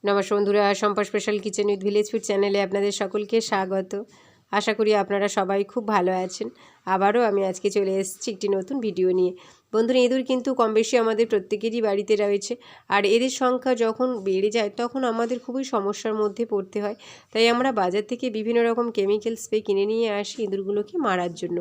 নমস্কার বন্ধুরা, Sampa special kitchen with village food চ্যানেলে আপনাদের সকলকে স্বাগত। আশা করি আপনারা সবাই খুব ভালো আছেন। আবারও আমি আজকে চলে এসেছি একটি নতুন ভিডিও নিয়ে। বন্ধুরা, ইঁদুর কিন্তু কম বেশি আমাদের প্রত্যেকেরই বাড়িতে রয়েছে, আর এদের সংখ্যা যখন বেড়ে যায় তখন আমাদের খুবই সমস্যার মধ্যে পড়তে হয়। তাই আমরা বাজার থেকে বিভিন্ন রকম কেমিক্যাল স্প্রে কিনে নিয়ে আসি ইঁদুরগুলোকে মারার জন্য।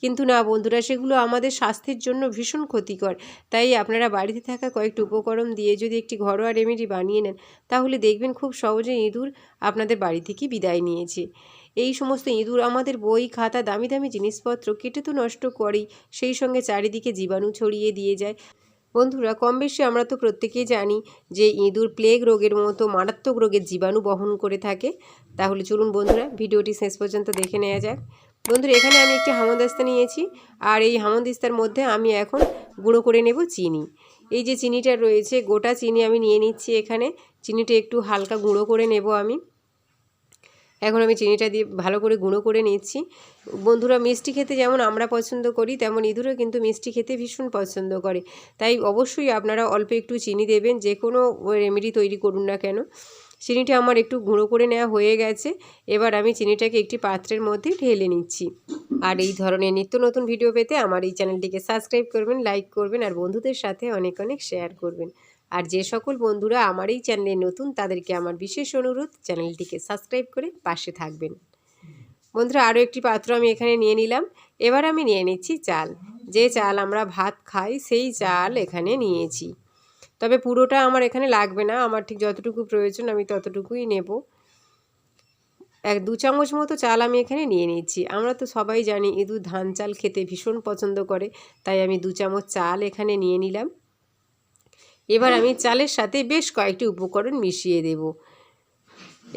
কিন্তু না বন্ধুরা, সেগুলো আমাদের স্বাস্থ্যের জন্য ভীষণ ক্ষতিকর। তাই আপনারা বাড়িতে থাকা কয়েকটি উপকরণ দিয়ে যদি একটি ঘরোয়া রেমেডি বানিয়ে নেন, তাহলে দেখবেন খুব সহজে ইঁদুর আপনাদের বাড়ি থেকে বিদায় নিয়েছে। এই সমস্ত ইঁদুর আমাদের বই, খাতা, দামি দামি জিনিসপত্র কেটে তো নষ্ট করেই, সেই সঙ্গে চারিদিকে জীবাণু ছড়িয়ে দিয়ে যায়। বন্ধুরা, কম বেশি আমরা তো প্রত্যেকেই জানি যে ইঁদুর প্লেগ রোগের মতো মারাত্মক রোগের জীবাণু বহন করে থাকে। তাহলে চলুন বন্ধুরা, ভিডিওটি শেষ পর্যন্ত দেখে নেওয়া যাক। বন্ধুরা, এখানে আমি একটি হামানদিস্তা নিয়েছি, আর এই হামানদিস্তার মধ্যে আমি এখন গুঁড়ো করে নেব চিনি। এই যে চিনিটা রয়েছে, গোটা চিনি আমি নিয়ে নিচ্ছি। এখানে চিনিটা একটু হালকা গুঁড়ো করে নেব আমি। এখন আমি চিনিটা দিয়ে ভালো করে গুঁড়ো করে নিচ্ছি। বন্ধুরা, মিষ্টি খেতে যেমন আমরা পছন্দ করি, তেমন ইঁদুরও কিন্তু মিষ্টি খেতে ভীষণ পছন্দ করে। তাই অবশ্যই আপনারা অল্প একটু চিনি দেবেন, যে কোনো রেমেডি তৈরি করুন না কেন। চিনিটা আমার একটু গুঁড়ো করে নেওয়া হয়ে গেছে। এবার আমি চিনিটাকে একটি পাত্রের মধ্যে ঢেলে নিচ্ছি। আর এই ধরনের নিত্য নতুন ভিডিও পেতে আমার এই চ্যানেলটিকে সাবস্ক্রাইব করবেন, লাইক করবেন, আর বন্ধুদের সাথে অনেক অনেক শেয়ার করবেন। আর যে সকল বন্ধুরা আমার এই চ্যানেলে নতুন, তাদেরকে আমার বিশেষ অনুরোধ, চ্যানেলটিকে সাবস্ক্রাইব করে পাশে থাকবেন। বন্ধুরা, আরও একটি পাত্র আমি এখানে নিয়ে নিলাম। এবার আমি নিয়ে নিচ্ছি চাল। যে চাল আমরা ভাত খাই সেই চাল এখানে নিয়েছি। তবে পুরোটা আমার এখানে লাগবে না, আমার ঠিক যতটুকু প্রয়োজন আমি ততটুকুই নেব। 1-2 চামচ মতো চাল আমি এখানে নিয়ে নিচ্ছি। আমরা তো সবাই জানি ইঁদুর ধান চাল খেতে ভীষণ পছন্দ করে, তাই আমি 2 চামচ চাল এখানে নিয়ে নিলাম। এবার আমি চালের সাথে বেশ কয়েকটি উপকরণ মিশিয়ে দেব।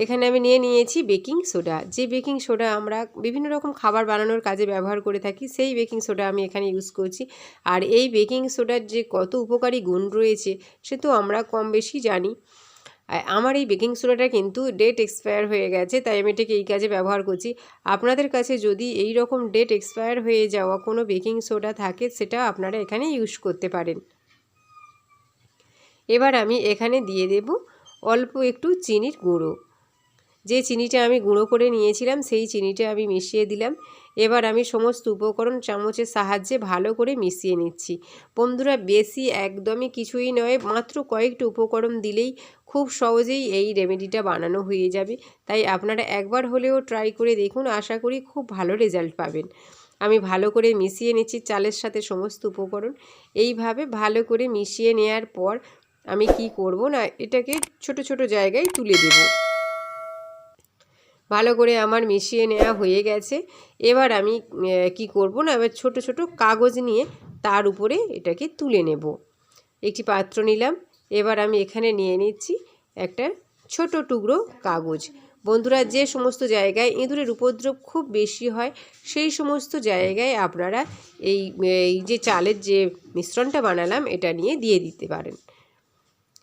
এখানে আমি নিয়ে নিয়েছি বেকিং সোডা। যে বেকিং সোডা আমরা বিভিন্ন রকম খাবার বানানোর কাজে ব্যবহার করে থাকি, সেই বেকিং সোডা আমি এখানে ইউজ করছি। আর এই বেকিং সোডার যে কত উপকারী গুণ রয়েছে সে তো আমরা কম বেশি জানি। আমার এই বেকিং সোডাটা কিন্তু ডেট এক্সপায়ার হয়ে গেছে, তাই আমি এটাকে এই কাজে ব্যবহার করছি। আপনাদের কাছে যদি এই রকম ডেট এক্সপায়ার হয়ে যাওয়া কোনো বেকিং সোডা থাকে, সেটা আপনারা এখানে ইউজ করতে পারেন। এবার আমি এখানে দিয়ে দেব অল্প একটু চিনির গুঁড়ো। যে চিনিটা আমি গুঁড়ো করে নিয়েছিলাম সেই চিনিটা আমি মিশিয়ে দিলাম। এবার আমি সমস্ত উপকরণ চামচের সাহায্যে ভালো করে মিশিয়ে নিচ্ছি। বন্ধুরা, বেশি একদমই কিছুই নয়, মাত্র কয়েকটি উপকরণ দিলেই খুব সহজেই এই রেমেডিটা বানানো হয়ে যাবে। তাই আপনারা একবার হলেও ট্রাই করে দেখুন, আশা করি খুব ভালো রেজাল্ট পাবেন। আমি ভালো করে মিশিয়ে নিচ্ছি চালের সাথে সমস্ত উপকরণ। এইভাবে ভালো করে মিশিয়ে নেওয়ার পর আমি কি করব না, এটাকে ছোট ছোট জায়গায় তুলে দেব। ভালো করে আমার মিশিয়ে নেওয়া হয়ে গেছে। এবার আমি কি করব না, এবার ছোট ছোট কাগজ নিয়ে তার উপরে এটাকে তুলে নেব। একটি পাত্র নিলাম। এবার আমি এখানে নিয়ে নিচ্ছি একটা ছোট টুকরো কাগজ। বন্ধুরা, যে সমস্ত জায়গায় ইঁদুরের উপদ্রব খুব বেশি হয়, সেই সমস্ত জায়গায় আপনারা এই যে চালের যে মিশ্রণটা বানালাম এটা নিয়ে দিয়ে দিতে পারেন।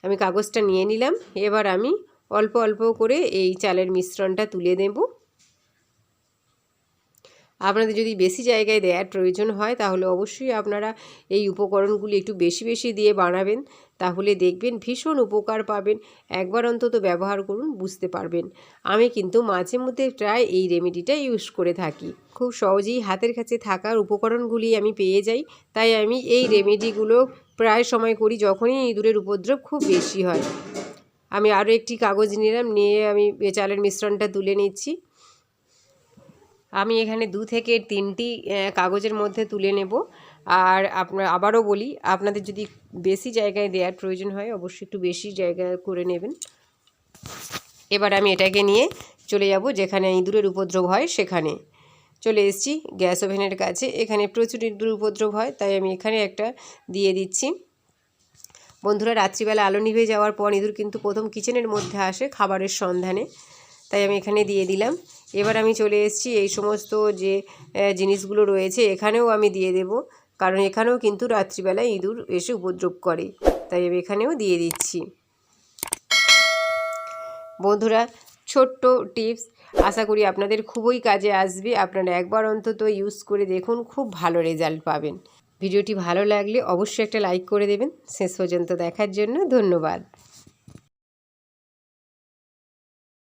আমি কাগজটা নিয়ে নিলাম। এবার আমি অল্প অল্প করে এই চালের মিশ্রণটা তুলে দেব। আপনাদের যদি বেশি জায়গায় দেওয়ার প্রয়োজন হয়, তাহলে অবশ্যই আপনারা এই উপকরণগুলি একটু বেশি বেশি দিয়ে বানাবেন, তাহলে দেখবেন ভীষণ উপকার পাবেন। একবার অন্তত ব্যবহার করুন, বুঝতে পারবেন। আমি কিন্তু মাঝে মধ্যে প্রায় এই রেমেডিটা ইউজ করে থাকি। খুব সহজেই হাতের কাছে থাকার উপকরণগুলি আমি পেয়ে যাই, তাই আমি এই রেমেডিগুলো প্রায় সময় করি যখনই ইঁদুরের উপদ্রব খুব বেশি হয়। আমি আরও একটি কাগজ নিলাম, নিয়ে আমি চালের মিশ্রণটা তুলে নিচ্ছি। আমি এখানে 2 থেকে 3টি কাগজের মধ্যে তুলে নেব। আর আবারও বলি, আপনাদের যদি বেশি জায়গায় দেওয়ার প্রয়োজন হয়, অবশ্যই একটু বেশি জায়গা করে নেবেন। এবার আমি এটাকে নিয়ে চলে যাব যেখানে ইঁদুরের উপদ্রব হয় সেখানে। চলে এসেছি গ্যাস ওভেনের কাছে। এখানে প্রচুর ইঁদুরের উপদ্রব হয়, তাই আমি এখানে একটা দিয়ে দিচ্ছি। বন্ধুরা, রাত্রিবেলা আলো নিভে যাওয়ার পর ইঁদুর কিন্তু প্রথম কিচেনের মধ্যে আসে খাবারের সন্ধানে, তাই আমি এখানে দিয়ে দিলাম। এবার আমি চলে এসেছি এই সমস্ত যে জিনিসগুলো রয়েছে এখানেও আমি দিয়ে দেব, কারণ এখানেও কিন্তু রাত্রিবেলায় ইঁদুর এসে উপদ্রব করে, তাই আমি এখানেও দিয়ে দিচ্ছি। বন্ধুরা, ছোট্ট টিপস, আশা করি আপনাদের খুবই কাজে আসবে। আপনারা একবার অন্তত ইউজ করে দেখুন, খুব ভালো রেজাল্ট পাবেন। ভিডিওটি ভালো লাগলে অবশ্যই একটা লাইক করে দেবেন। শেষ পর্যন্ত দেখার জন্য ধন্যবাদ।